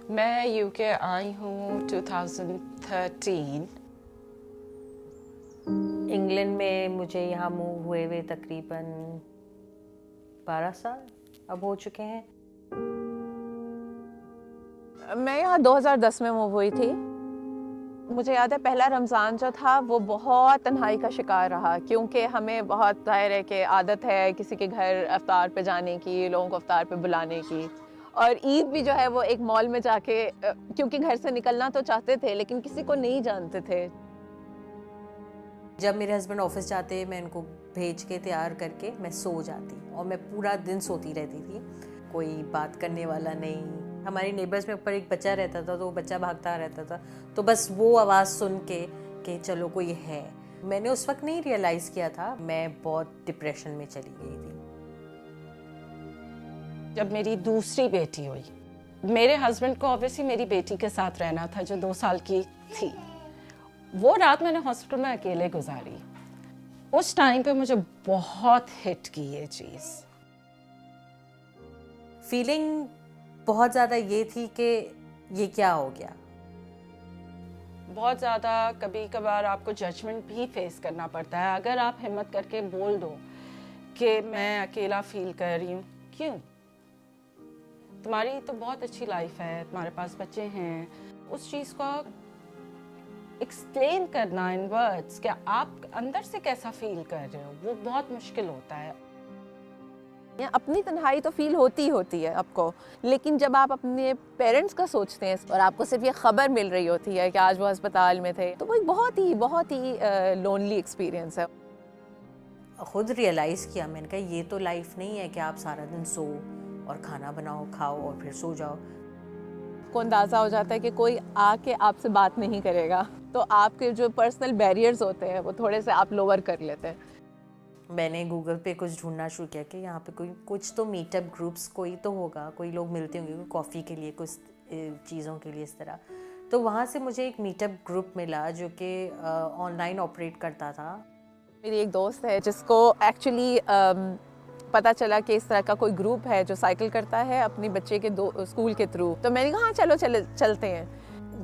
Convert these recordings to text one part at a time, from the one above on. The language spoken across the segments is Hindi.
मैं यूके आई हूँ 2013। इंग्लैंड में मुझे यहाँ मूव हुए तकरीबन 12 साल अब हो चुके हैं। मैं यहाँ 2010 में मूव हुई थी। मुझे याद है पहला रमज़ान जो था वो बहुत तन्हाई का शिकार रहा, क्योंकि हमें बहुत ज़ाहिर है कि आदत है किसी के घर अफ्तार पे जाने की, लोगों को अफ्तार पे बुलाने की। और ईद भी जो है वो एक मॉल में जाके, क्योंकि घर से निकलना तो चाहते थे लेकिन किसी को नहीं जानते थे। जब मेरे हस्बैंड ऑफिस जाते मैं इनको भेज के तैयार करके मैं सो जाती और मैं पूरा दिन सोती रहती थी। कोई बात करने वाला नहीं। हमारे नेबर्स में ऊपर एक बच्चा रहता था तो वो बच्चा भागता रहता था, तो बस वो आवाज़ सुन के कि चलो कोई है। मैंने उस वक्त नहीं रियलाइज़ किया था, मैं बहुत डिप्रेशन में चली गई थी। जब मेरी दूसरी बेटी हुई, मेरे हस्बैंड को ऑब्वियसली मेरी बेटी के साथ रहना था जो 2 साल की थी। वो रात मैंने हॉस्पिटल में अकेले गुजारी। उस टाइम पे मुझे बहुत हिट की ये चीज़। फीलिंग बहुत ज़्यादा ये थी कि ये क्या हो गया। बहुत ज़्यादा कभी कभार आपको जजमेंट भी फेस करना पड़ता है। अगर आप हिम्मत करके बोल दो कि मैं अकेला फील कर रही हूँ, क्यों? तुम्हारी तो बहुत अच्छी लाइफ है, तुम्हारे पास बच्चे हैं। उस चीज़ को एक्सप्लेन करना इन वर्ड्स कि आप अंदर से कैसा फील कर रहे हो, वो बहुत मुश्किल होता है। अपनी तन्हाई तो फील होती है आपको, लेकिन जब आप अपने पेरेंट्स का सोचते हैं और आपको सिर्फ ये खबर मिल रही होती है कि आज वो अस्पताल में थे, तो वो एक बहुत ही लोनली एक्सपीरियंस है। खुद रियलाइज़ किया, मैंने कहा ये तो लाइफ नहीं है कि आप सारा दिन सो और खाना बनाओ, खाओ और फिर सो जाओ। को अंदाज़ा हो जाता है कि कोई आके आपसे बात नहीं करेगा, तो आपके जो पर्सनल बैरियर्स होते हैं वो थोड़े से आप लोअर कर लेते हैं। मैंने गूगल पे कुछ ढूंढना शुरू किया कि यहाँ पे कुछ तो मीटअप ग्रुप्स कोई तो होगा, कोई लोग मिलते होंगे कॉफ़ी के लिए, कुछ चीज़ों के लिए इस तरह। तो वहाँ से मुझे एक मीटअप ग्रुप मिला जो कि ऑनलाइन ऑपरेट करता था। मेरी एक दोस्त है जिसको एक्चुअली पता चला कि इस तरह का कोई ग्रुप है जो साइकिल करता है अपनी बच्चे के स्कूल के थ्रू। तो मैंने कहा हाँ चलते हैं।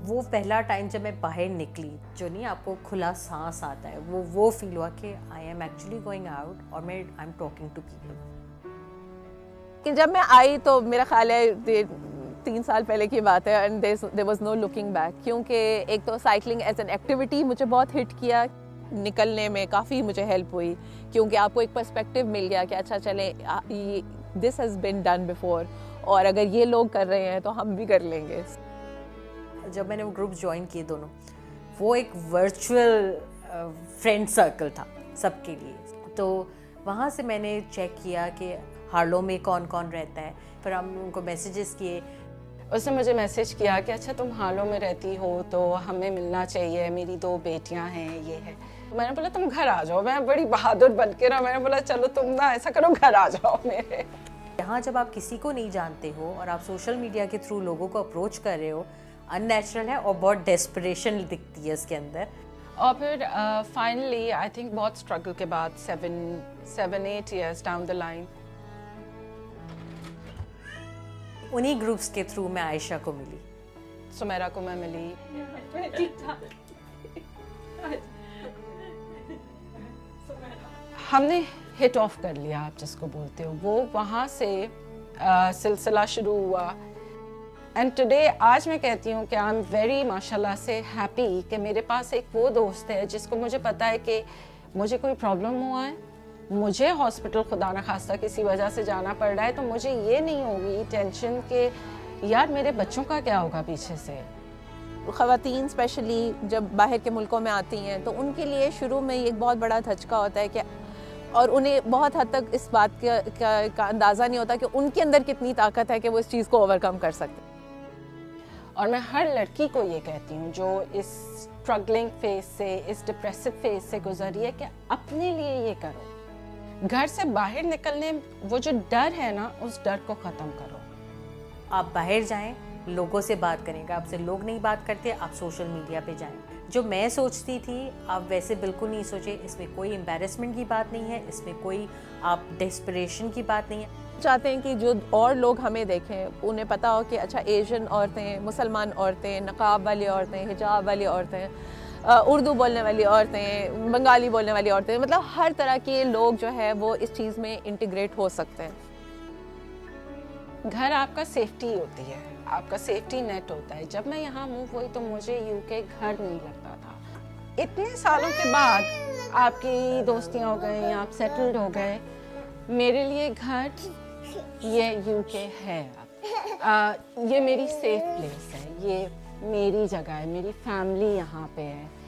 वो पहला टाइम जब मैं बाहर निकली, जो नहीं आपको खुला सांस आता है, वो फील हुआ कि I am actually going out और मैं I am talking to people. कि जब मैं आई तो मेरा ख्याल है 3 साल पहले की बात है, and there was no looking back, क्योंकि एक तो साइकिलिंग एज एन एक्टिविटी मुझे बहुत हिट किया। निकलने में काफ़ी मुझे हेल्प हुई, क्योंकि आपको एक पर्सपेक्टिव मिल गया कि अच्छा चले this has been done before, और अगर ये लोग कर रहे हैं तो हम भी कर लेंगे। जब मैंने वो ग्रुप ज्वाइन किए दोनों, वो एक वर्चुअल फ्रेंड सर्कल था सबके लिए। तो वहाँ से मैंने चेक किया कि हार्लो में कौन कौन रहता है। फिर हम उनको मैसेजेस किए। उसने मुझे मैसेज किया कि अच्छा तुम हार्लो में रहती हो तो हमें मिलना चाहिए, मेरी 2 बेटियां हैं, ये है। तो मैंने बोला तुम घर आ जाओ। मैं बड़ी बहादुर बन के ना, मैंने बोला चलो तुम ना ऐसा करो, घर आ जाओ मेरे। यहाँ जब आप किसी को नहीं जानते हो और आप सोशल मीडिया के थ्रू लोगों को अप्रोच कर रहे हो, अननेचुरल है और बहुत डेस्परेशन दिखती है इसके अंदर। और फिर फाइनली आई थिंक बहुत स्ट्रगल के बाद 7-8 years डाउन द लाइन, उन्हीं ग्रुप्स के थ्रू मैं आयशा को मिली, सुमेरा को मैं मिली। हमने हिट ऑफ कर लिया, आप जिसको बोलते हो। वो वहाँ से सिलसिला शुरू हुआ। एंड टुडे आज मैं कहती हूँ कि आई एम वेरी माशाल्लाह से हैप्पी कि मेरे पास एक वो दोस्त है जिसको मुझे पता है कि मुझे कोई प्रॉब्लम हुआ है, मुझे हॉस्पिटल खुदा न खास्ता किसी वजह से जाना पड़ रहा है, तो मुझे ये नहीं होगी टेंशन कि यार मेरे बच्चों का क्या होगा पीछे से। ख़वातीन स्पेशली जब बाहर के मुल्कों में आती हैं तो उनके लिए शुरू में एक बहुत बड़ा धचका होता है कि, और उन्हें बहुत हद तक इस बात का अंदाज़ा नहीं होता कि उनके अंदर कितनी ताकत है कि वो इस चीज़ को ओवरकम कर सकते। और मैं हर लड़की को ये कहती हूँ जो इस स्ट्रगलिंग फेज से, इस डिप्रेसिव फेज से गुजरी है, कि अपने लिए ये करो। घर से बाहर निकलने वो जो डर है ना, उस डर को ख़त्म करो। आप बाहर जाएं, लोगों से बात करेंगे, आपसे लोग नहीं बात करते, आप सोशल मीडिया पे जाएं। जो मैं सोचती थी आप वैसे बिल्कुल नहीं सोचे। इसमें कोई एम्बैरेसमेंट की बात नहीं है, इसमें कोई आप डेस्परेशन की बात नहीं है। चाहते हैं कि जो और लोग हमें देखें, उन्हें पता हो कि अच्छा एशियन औरतें, मुसलमान औरतें, नकाब वाली औरतें, हिजाब वाली औरतें, उर्दू बोलने वाली औरतें, बंगाली बोलने वाली औरतें, मतलब हर तरह के लोग जो है वो इस चीज़ में इंटीग्रेट हो सकते हैं। घर आपका सेफ्टी होती है, आपका सेफ्टी नेट होता है। जब मैं यहाँ मूव हुई तो मुझे यूके घर नहीं लगता था। इतने सालों के बाद आपकी दोस्तियाँ हो गई, आप सेटल्ड हो गए, मेरे लिए घर ये यूके है। ये मेरी सेफ प्लेस है, ये मेरी जगह है, मेरी फैमिली यहाँ पे है।